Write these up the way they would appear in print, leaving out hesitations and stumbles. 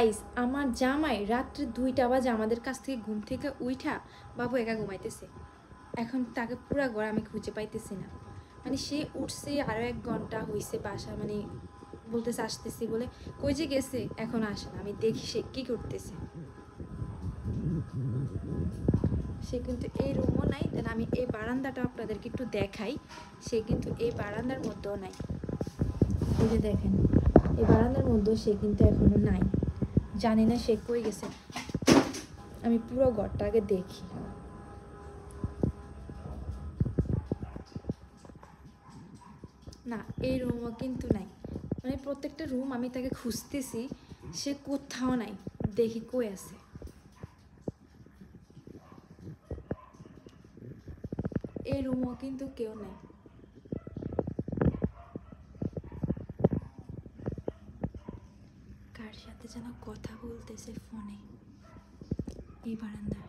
Guys আমার জামাই রাত্রে 2টা বাজে আমাদের কাছ থেকে ঘুম থেকে উঠা বাবু একা ঘুমাইতেছে। এখন তাকে পুরা ঘর আমি খুঁজে পাইতেছি না। মানে সে উঠছে আরও 1 ঘন্টা হয়েছে বাসা, মানে বলতেছে আসতেছি বলে, কই যে গেছে এখন আসে না। আমি দেখি সে কী করতেছে। সে কিন্তু এই রুমও নাই। দেন আমি এই বারান্দাটা আপনাদেরকে একটু দেখাই। সে কিন্তু এই বারান্দার মধ্যেও নাই। এই যে দেখেন, এই বারান্দার মধ্যেও সে কিন্তু এখনো নাই। জানি না সে কই গেছে। আমি পুরো ঘরটা আগে দেখি। না, এই রুমও কিন্তু নাই। মানে প্রত্যেকটা রুম আমি তাকে খুঁজতেছি, সে কোথাও নাই। দেখি কই আছে। এই রুমও কিন্তু কেউ নাই। কার সাথে যেন কথা বলতেছে ফোনে এই বারান্দায়।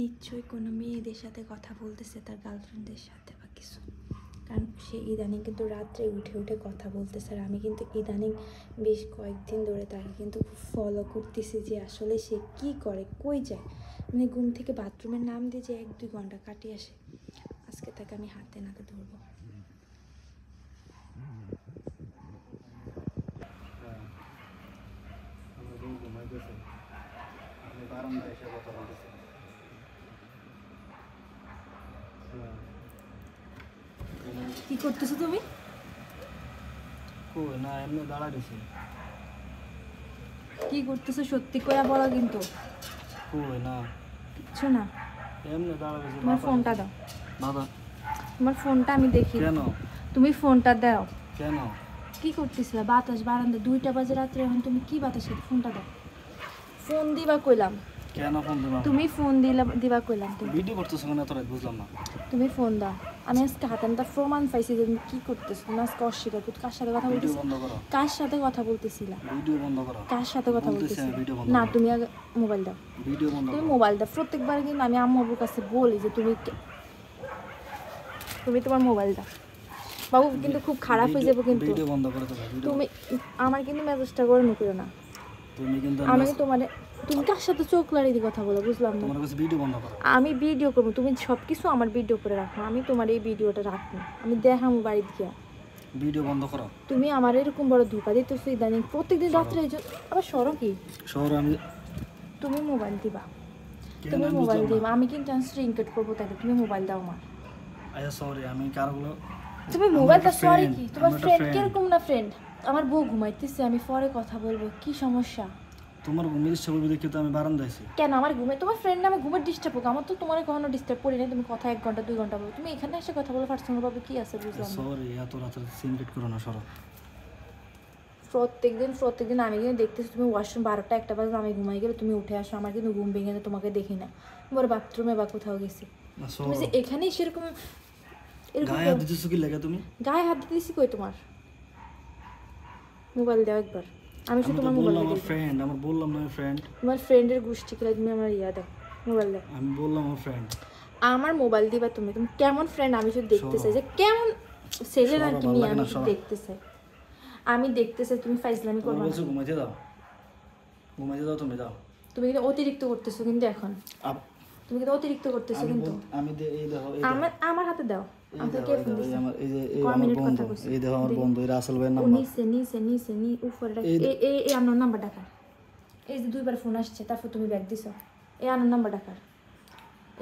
নিশ্চয়ই কোনো মেয়েদের সাথে কথা বলতেছে, তার গার্লফ্রেন্ডের সাথে বা কিছু। কারণ সে ইদানিং কিন্তু রাত্রে উঠে উঠে কথা বলতেছে। আর আমি কিন্তু ইদানিং বেশ কয়েকদিন ধরে তাকে কিন্তু ফলো করতেছি যে আসলে সে কি করে, কই যায়। মানে ঘুম থেকে বাথরুমের নাম দিয়ে যে 1-2 ঘন্টা কাটিয়ে আসে। আজকে তাকে আমি হাতে নাতে ধরবো। কি করতেছো তুমি? কই না, এমনি দাঁড়া দিছি। কি করতেছো সত্যি করে বলো কিন্তু। কই না, কিচ্ছু না। এমনি দাঁড়া দিছি। তোমার ফোনটা দাও। দাদা তোমার ফোনটা আমি দেখি। কেন? তুমি ফোনটা দাও। কেন? কি করতেছিলা? বাতাস বারান্দা, 2টা বাজে রাত্রে, এখন তুমি কি বাতাসে? ফোনটা দাও। ফোন দিবা কইলাম। কেন ফোন দিলাম? তুমি ফোন দিবা কইলাম। তুমি ভিডিও করতেছ কেন এত রাত? বুঝলাম না। তুমি ফোন দাও। আমি আজকে হাতে নাতে প্রমাণ পাইছি যে তুমি কি করতেছো। তুমি আজকে অস্বীকার করতে। কার সাথে কথা ভিডিও বলতেছি? বন্ধ করো। কার সাথে কথা বলতেছিলা? ভিডিও বন্ধ করো। কার সাথে কথা বলতেছি বলতেছিলা? আমি, ভিডিও বন্ধ না, করো। তুমি আগে মোবাইল দাও। ভিডিও বন্ধ তুমি করো। মোবাইল দাও। প্রত্যেকবার কিন্তু আমি আম্মুর কাছে বলি যে তুমি তোমার মোবাইল দাও। বাবু কিন্তু খুব খারাপ হয়ে যাবে কিন্তু। ভিডিও বন্ধ করে দাও। তুমি আমার কিন্তু মেজাজটা গরম করো না। তুমি কিন্তু আমি তুমি কার সাথে চোখ লাড়িয়ে দিয়ে কথা বলো? বুঝলাম না। তোমার কাছে ভিডিও বন্ধ করো। আমি ভিডিও করবো, তুমি সব কিছু আমার ভিডিও করে রাখো। আমি তোমার এই ভিডিওটা রাখবো, আমি দেখাবো বাড়িতে গিয়া। ভিডিও বন্ধ করো। তুমি আমার এরকম বড় ধোকা দিতেছো ইদানিং প্রত্যেকদিন রাত্রে। আবার সরো কি? শহরে আমি তুমি মোবাইল দিবা। কেন? তুমি আমি মোবাইল বুঝলাম দিবা। না। আমি কিন্তু স্ক্রিনশট করবো তাকে। তুমি মোবাইল দাও আমার। আচ্ছা সরি, আমি কারগুলো তুমি মোবাইলটা সরি কি? তোমার ফ্রেন্ড ফ্রেন্ড। কিরকম না ফ্রেন্ড? আমার বউ ঘুমাইতেছে, আমি পরে কথা বলবো। কি সমস্যা? তোমার ঘুমিয়ে ডিস্টার্ব করবে দেখে তো আমি বারান্দায় আছি। কেন আমার ঘুমে? তোমার ফ্রেন্ড নামে ঘুমের ডিস্টার্ব হোক? আমার তো তোমার কখনো ডিস্টার্ব করি না। তুমি কথা 1 ঘন্টা 2 ঘন্টা বলো। তুমি এখানে এসে কথা বলো পার্সোনাল ভাবে, কি আছে? বুঝলাম না। সরি, এত রাতে সিনক্রেট করো না, সরো। প্রত্যেকদিন আমি কিন্তু দেখতেছি তুমি ওয়াশরুম 12টা 1টা বাজে আমি ঘুমাই গেলে তুমি উঠে আসো। আমার কিন্তু ঘুম ভেঙে যায়, তোমাকে দেখি না। বড় বাথরুমে বা কোথাও গেছি। না তুমি সরো। যে এখানেই সেরকম গায়ে হাত দিতেছো কি লাগে তুমি? গায়ে হাত দিতেছি কই তোমার? মোবাইল দাও একবার। আমি শুধু আমি তো তোমার মোবাইল বললাম আমার দিই। ফ্রেন্ড, আমার বললাম না আমি ফ্রেন্ড। তোমার ফ্রেন্ডের গোষ্ঠী কিলা, তুমি আমার দাও, মোবাইল দাও। আমি বললাম আমার ফ্রেন্ড। আমার মোবাইল দিবা তুমি। তুমি কেমন ফ্রেন্ড আমি শুধু দেখতে চাই, যে কেমন ছেলে না কি মেয়ে আমি শুধু দেখতে চাই। আমি দেখতে চাই তুমি ফাইজলামি করবে না। ঘুমাইতে দাও, ঘুমাইতে দাও, তুমি দাও। তুমি কিন্তু অতিরিক্ত করতেছো কিন্তু এখন। তুমি কিন্তু অতিরিক্ত করতেছো কিন্তু। আমি এই দেখো, আমার হাতে দাও। আমাকে কে ফোন দিছে? এই যে এই কয় আমার মিনিট কথা বন্ধু, কইছে? এই দেখো আমার বন্ধু, এই রাসেল ভাইয়ের ও নাম্বার। নিচে উপরে এই আননোন নাম্বার ডাকার। এই যে 2বার ফোন আসছে, তারপর তুমি ব্যাগ দিছো। এই আননোন নাম্বার ডাকার।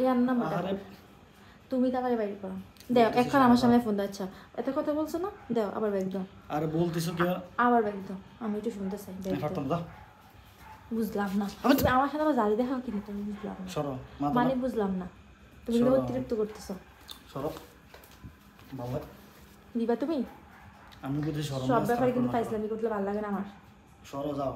এই আননোন নাম্বার ডাকার। তুমি তাড়াতাড়ি বাইরে করো। দাও, এখন আমার সামনে ফোন দাও। আচ্ছা এত কথা বলছো না, দাও আবার ব্যাগ দাও। আরে বলতেছো কি? আবার ব্যাগ দাও, আমি একটু শুনতে চাই। ব্যাগ ফাটতাম দাও। দাও। বুঝলাম না। তুমি আমার সাথে আবার জালি দেখাও কিন্তু তুমি। বুঝলাম না সরো, মানে বুঝলাম না। তুমি কিন্তু অতিরিক্ত করতেছো। সরো বাবা। দিবা তুমি? আমি বুঝি সরো। সব ব্যাপারে কিন্তু ফাইজলামি করতে ভালো লাগে না আমার। সরো যাও।